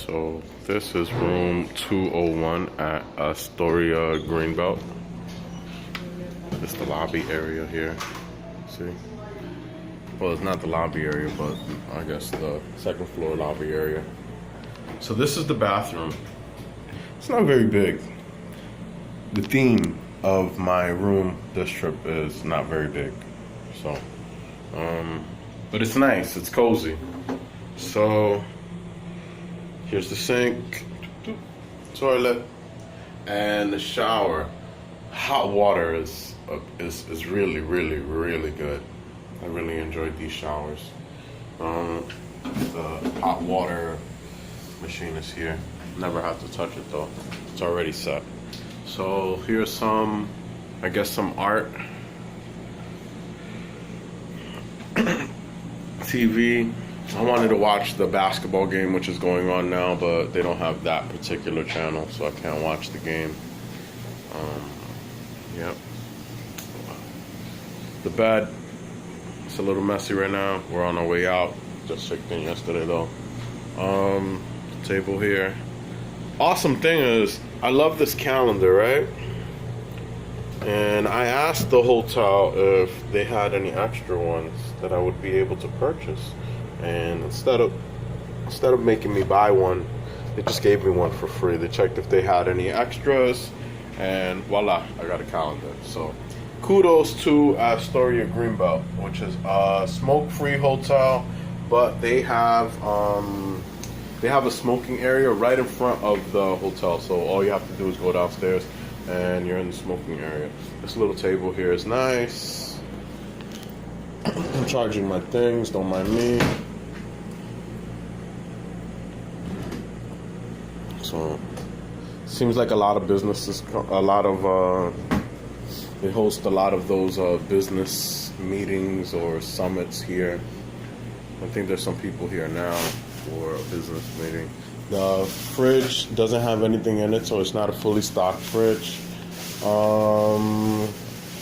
So this is room 201 at Astoria Greenbelt. It's the lobby area here. See? Well, it's not the lobby area, but I guess the second floor lobby area. So this is the bathroom. It's not very big. The theme of my room this trip is not very big. So, but it's nice, it's cozy. So, here's the sink, toilet, and the shower. Hot water is really, really, really good. I really enjoyed these showers. The hot water machine is here. Never have to touch it though. It's already set. So here's some, I guess some art. TV. I wanted to watch the basketball game, which is going on now, but they don't have that particular channel, so I can't watch the game. Yep. The bed, it's a little messy right now. We're on our way out. Just checked in yesterday though. Table here. Awesome thing is, I love this calendar, right? And I asked the hotel if they had any extra ones that I would be able to purchase. And instead of making me buy one, they just gave me one for free. They checked if they had any extras, and voila, I got a calendar. So kudos to Astoria Greenbelt, which is a smoke-free hotel, but they have a smoking area right in front of the hotel. So all you have to do is go downstairs and you're in the smoking area. This little table here is nice. I'm charging my things, don't mind me. So, seems like a lot of businesses, they host a lot of those business meetings or summits here. I think there's some people here now for a business meeting. The fridge doesn't have anything in it, so it's not a fully stocked fridge.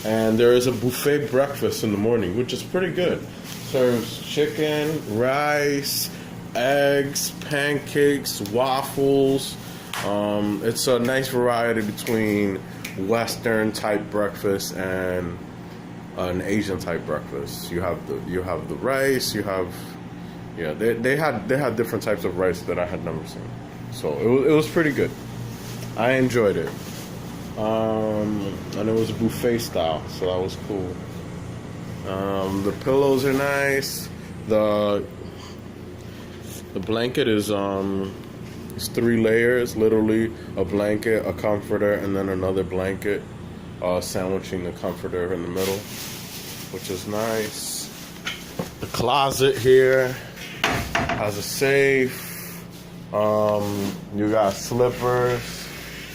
And there is a buffet breakfast in the morning, which is pretty good. Serves chicken, rice, eggs, pancakes, waffles. It's a nice variety between Western type breakfast and an Asian type breakfast. You have the rice. You have they had different types of rice that I had never seen. So it was pretty good. I enjoyed it. And it was buffet style, so that was cool. The pillows are nice. The blanket is it's 3 layers, literally a blanket, a comforter, and then another blanket, sandwiching the comforter in the middle, which is nice. The closet here has a safe. You got slippers,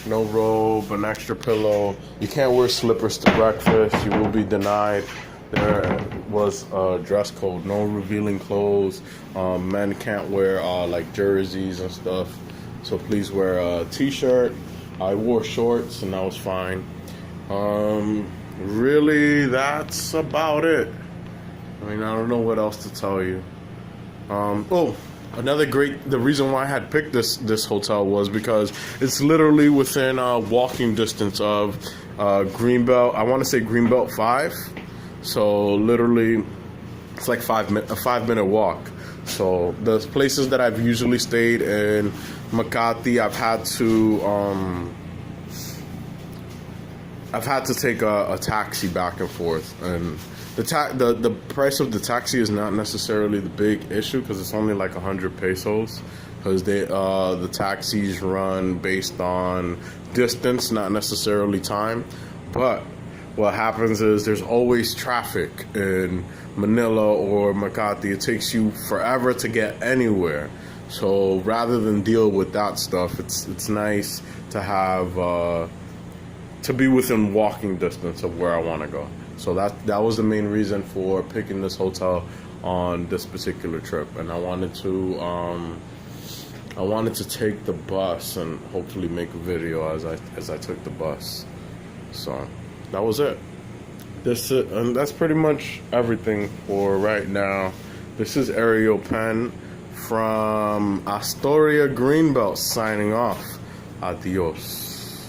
no robe, an extra pillow. You can't wear slippers to breakfast. You will be denied. There was a dress code, no revealing clothes. Men can't wear like jerseys and stuff. So please wear a t-shirt. I wore shorts and that was fine. Really, that's about it. I mean, I don't know what else to tell you. The reason why I had picked this hotel was because it's literally within walking distance of Greenbelt. I want to say Greenbelt 5. So literally, it's like a 5-minute walk. So the places that I've usually stayed in Makati, I've had to take a taxi back and forth, and the price of the taxi is not necessarily the big issue because it's only like 100 pesos, because the taxis run based on distance, not necessarily time. But what happens is there's always traffic in Manila or Makati. It takes you forever to get anywhere. So rather than deal with that stuff, it's nice to have to be within walking distance of where I want to go. So that was the main reason for picking this hotel on this particular trip. And I wanted to take the bus and hopefully make a video as I took the bus. So that was it. And that's pretty much everything for right now. This is aerial pen from Astoria Greenbelt signing off. Adios.